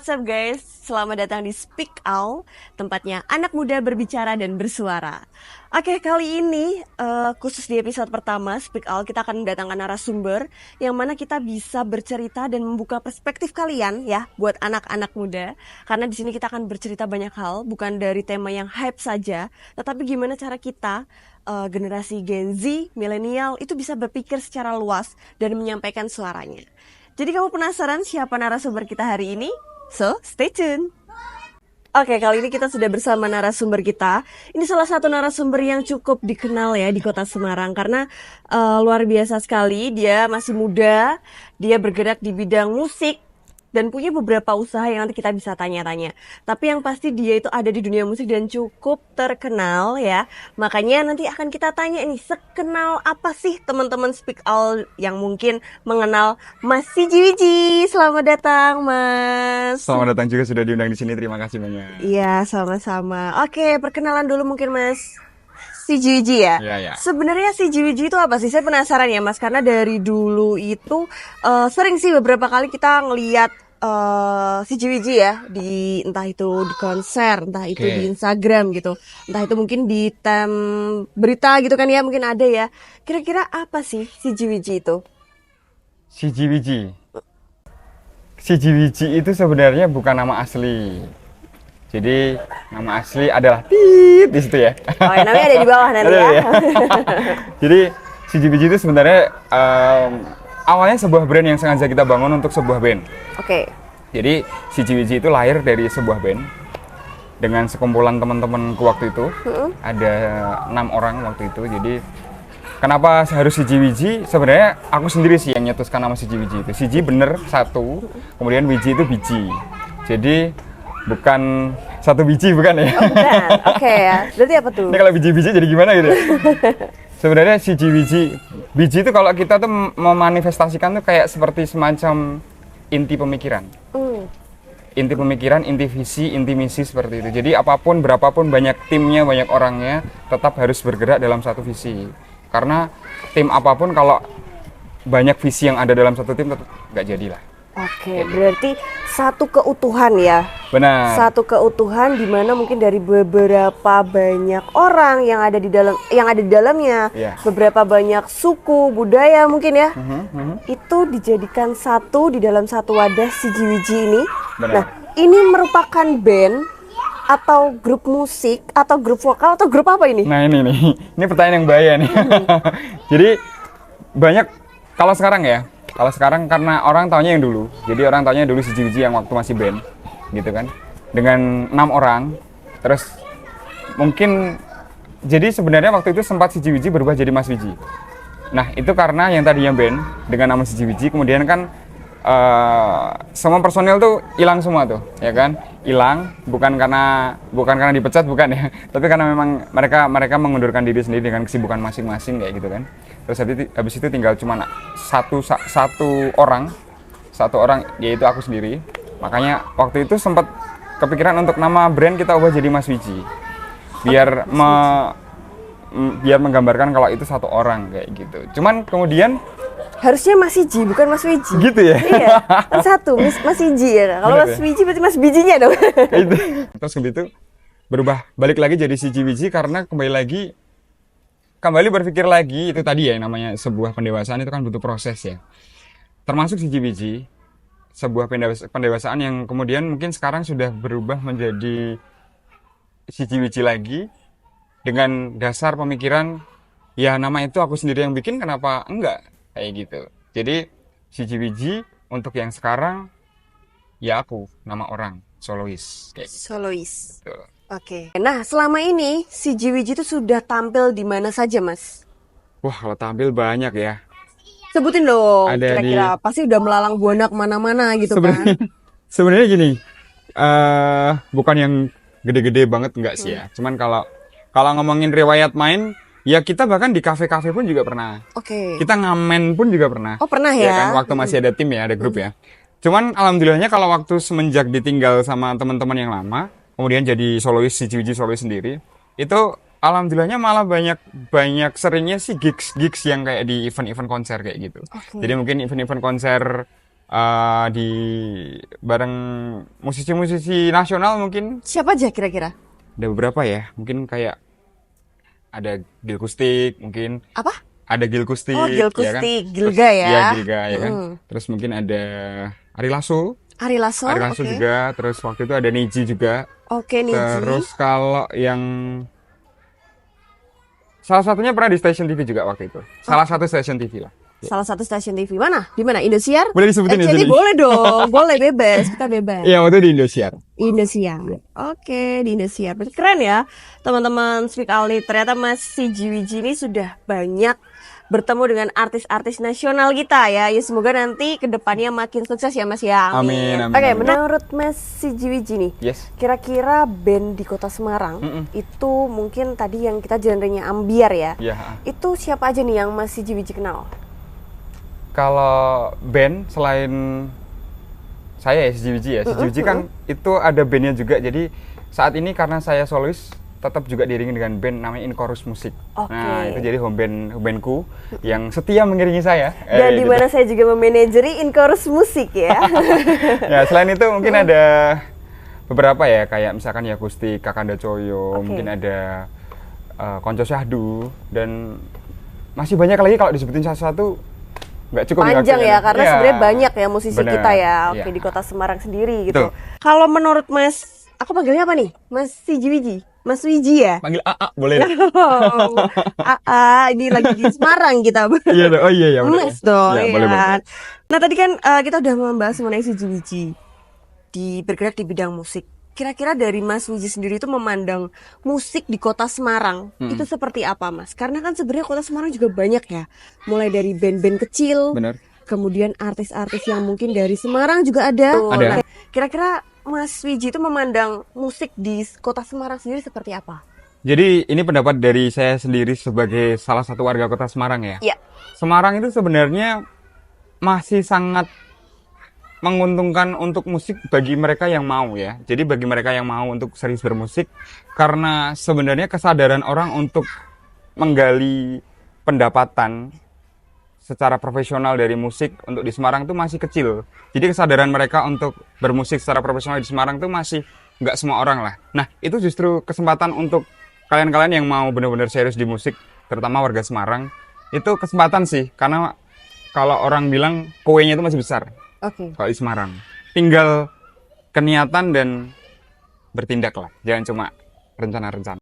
What's up guys, selamat datang di Speak Out, tempatnya anak muda berbicara dan bersuara. Oke, kali ini khusus di episode pertama Speak Out kita akan mendatangkan narasumber yang mana kita bisa bercerita dan membuka perspektif kalian ya buat anak-anak muda. Karena di sini kita akan bercerita banyak hal, bukan dari tema yang hype saja, tetapi gimana cara kita generasi Gen Z, milenial itu bisa berpikir secara luas dan menyampaikan suaranya. Jadi kamu penasaran siapa narasumber kita hari ini? So, stay tune! Oke, kali ini kita sudah bersama narasumber kita. Ini salah satu narasumber yang cukup dikenal ya di kota Semarang. Karena luar biasa sekali, dia masih muda, dia bergerak di bidang musik, dan punya beberapa usaha yang nanti kita bisa tanya-tanya. Tapi yang pasti dia itu ada di dunia musik dan cukup terkenal ya. Makanya nanti akan kita tanya ini, sekenal apa sih teman-teman Speak Out yang mungkin mengenal Mas Siji. Selamat datang Mas. Selamat datang juga, sudah diundang di sini. Terima kasih banyak. Iya, sama-sama. Oke, perkenalan dulu mungkin Mas. Siji ya? Iya. Sebenarnya Siji itu apa sih? Saya penasaran ya Mas, karena dari dulu itu sering sih beberapa kali kita ngeliat Siji ya di entah itu di konser, entah itu di Instagram gitu, entah itu mungkin di berita gitu kan ya, mungkin ada ya. Kira-kira apa sih Siji itu? Siji itu sebenarnya bukan nama asli. Jadi nama asli adalah Tit di situ ya. Oh ya, namanya ada di bawah nanti ya. Jadi Siji itu sebenarnya awalnya sebuah brand yang sengaja kita bangun untuk sebuah band. Oke. Jadi Siji itu lahir dari sebuah band dengan sekumpulan teman-temanku waktu itu. Ada 6 orang waktu itu. Jadi kenapa harus Siji? Sebenarnya aku sendiri sih yang nyetuskan nama Siji itu. Siji bener satu, kemudian wiji itu biji. Jadi bukan satu biji, bukan ya? Oh, bukan. Oke ya. Berarti apa tuh? Ini kalau biji-biji jadi gimana gitu? Sebenarnya Siji biji itu kalau kita tuh memanifestasikan tuh kayak seperti semacam inti pemikiran. Inti pemikiran, inti visi, inti misi seperti itu. Jadi apapun, berapapun banyak timnya, banyak orangnya, tetap harus bergerak dalam satu visi. Karena tim apapun kalau banyak visi yang ada dalam satu tim tetap nggak jadilah. Oke, berarti satu keutuhan ya. Benar. Satu keutuhan di mana mungkin dari beberapa banyak orang yang ada di dalamnya, beberapa banyak suku, budaya mungkin ya. Itu dijadikan satu di dalam satu wadah Siji ini. Benar. Nah, ini merupakan band atau grup musik atau grup vokal atau grup apa ini? Nah, ini pertanyaan yang bahaya nih. Jadi banyak kalau sekarang karena orang taunya yang dulu. Jadi orang taunya dulu Siji yang waktu masih band gitu kan. Dengan 6 orang. Terus mungkin jadi sebenarnya waktu itu sempat Siji berubah jadi Mas Wiji. Nah, itu karena yang tadinya band dengan nama Siji kemudian kan semua personil tuh hilang semua tuh, ya kan? Hilang bukan karena dipecat, bukan ya. Tapi karena memang mereka mengundurkan diri sendiri dengan kesibukan masing-masing kayak gitu kan. Terus habis itu tinggal cuma satu orang yaitu aku sendiri. Makanya waktu itu sempat kepikiran untuk nama brand kita ubah jadi Mas Wiji. Biar menggambarkan kalau itu satu orang kayak gitu. Cuman kemudian harusnya Mas Siji bukan Mas Wiji. Gitu ya? Iya, kan satu Mas Siji ya. Kalau Mas Wiji berarti Mas Bijinya dong. Gitu. Terus gitu berubah balik lagi jadi Siji karena kembali berpikir lagi, itu tadi ya namanya sebuah pendewasaan itu kan butuh proses ya. Termasuk Siji sebuah pendewasaan yang kemudian mungkin sekarang sudah berubah menjadi Siji lagi dengan dasar pemikiran ya nama itu aku sendiri yang bikin, kenapa enggak kayak gitu. Jadi Siji untuk yang sekarang ya aku nama orang solois kayak gitu. Solois. Betul. Oke. Nah, selama ini Siji itu sudah tampil di mana saja, Mas? Wah, kalau tampil banyak ya. Sebutin dong, Ada kira-kira pasti udah melalang buana kemana-mana gitu kan? Sebenarnya gini, bukan yang gede-gede banget enggak sih ya. Cuman kalau ngomongin riwayat main, ya kita bahkan di kafe-kafe pun juga pernah. Oke. Kita ngamen pun juga pernah. Oh, pernah ya? Ya kan, waktu masih ada tim ya, ada grup ya. Cuman alhamdulillahnya kalau waktu semenjak ditinggal sama teman-teman yang lama, kemudian jadi solois Siji solois sendiri, itu alhamdulillahnya malah banyak seringnya sih gigs yang kayak di event-event konser kayak gitu. Jadi mungkin event-event konser di bareng musisi-musisi nasional mungkin Siapa aja kira-kira? ada beberapa ya. Mungkin kayak ada Gil Kustik, mungkin Apa? ada Gil Kustik, Oh, Gil ya kan? Kustik, Terus, Gilga ya. iya, Gilga ya kan. Mm. Terus mungkin ada Ari Lasso, Ari Lasso, oke. juga. Terus waktu itu ada Niji juga. Oke, Niji. Terus kalau yang salah satunya pernah di stasiun TV juga waktu itu. Salah satu stasiun TV lah. Salah satu stasiun TV. Mana? Di mana? Indosiar? Boleh disebutin ya Jadi sini? boleh dong. Boleh, bebas. Kita bebas. Iya, waktu itu di Indosiar. Indosiar. Oke, di Indosiar. Berarti keren ya, teman-teman Speak Out nih. Ternyata Mas CG Wiji ini sudah banyak bertemu dengan artis-artis nasional kita ya. Ya semoga nanti kedepannya makin sukses ya Mas ya. Amin, amin, Oke, amin. menurut Mas CG Wiji nih, Yes. kira-kira band di Kota Semarang itu mungkin tadi yang kita genrenya ambiar ya. Iya. Itu siapa aja nih yang Mas CG Wiji kenal? Kalau band selain saya ya CGWG ya, CGWG kan itu ada bandnya juga. Jadi saat ini karena saya solois tetap juga diiringi dengan band namanya Inchorus Musik. Oke. Nah itu jadi home bandku yang setia mengiringi saya. Dan di Gitu. mana saya juga memanajeri Inchorus Musik ya. Ya selain itu mungkin ada beberapa ya kayak misalkan Yakustik, Kakanda Coyo, Oke. mungkin ada Konco Syahdu dan masih banyak lagi kalau disebutin satu-satu nggak cukup Panjang waktunya. ya, karena Iya, sebenarnya banyak ya musisi bener, kita ya. Oke, iya. di Kota Semarang sendiri gitu. Betul. Kalau menurut Mas, aku panggilnya apa nih? Mas CG Wiji? Mas Wiji ya? Panggil AA boleh. Ini lagi di Semarang kita. Iya dong. Oh iya ya. Mas dong, Ya, ya. boleh, boleh. Nah tadi kan kita udah membahas mengenai CG Wiji di bergerak di bidang musik. Kira-kira dari Mas Wiji sendiri itu memandang musik di Kota Semarang itu seperti apa Mas? Karena kan sebenarnya Kota Semarang juga banyak ya, mulai dari band-band kecil, Bener. kemudian artis-artis yang mungkin dari Semarang juga ada. Ada. Nah, kira-kira Mas Wiji itu memandang musik di Kota Semarang sendiri seperti apa? Jadi ini pendapat dari saya sendiri sebagai salah satu warga Kota Semarang ya. Ya. Semarang itu sebenarnya masih sangat menguntungkan untuk musik bagi mereka yang mau ya. Jadi bagi mereka yang mau untuk serius bermusik, karena sebenarnya kesadaran orang untuk menggali pendapatan secara profesional dari musik untuk di Semarang itu masih kecil. Jadi kesadaran mereka untuk bermusik secara profesional di Semarang itu masih nggak semua orang lah. Nah itu justru kesempatan untuk kalian-kalian yang mau benar-benar serius di musik, terutama warga Semarang, itu kesempatan sih. Karena kalau orang bilang kuenya itu masih besar. Oke. Kalau di Semarang, tinggal keniatan dan bertindak lah, jangan cuma rencana-rencana.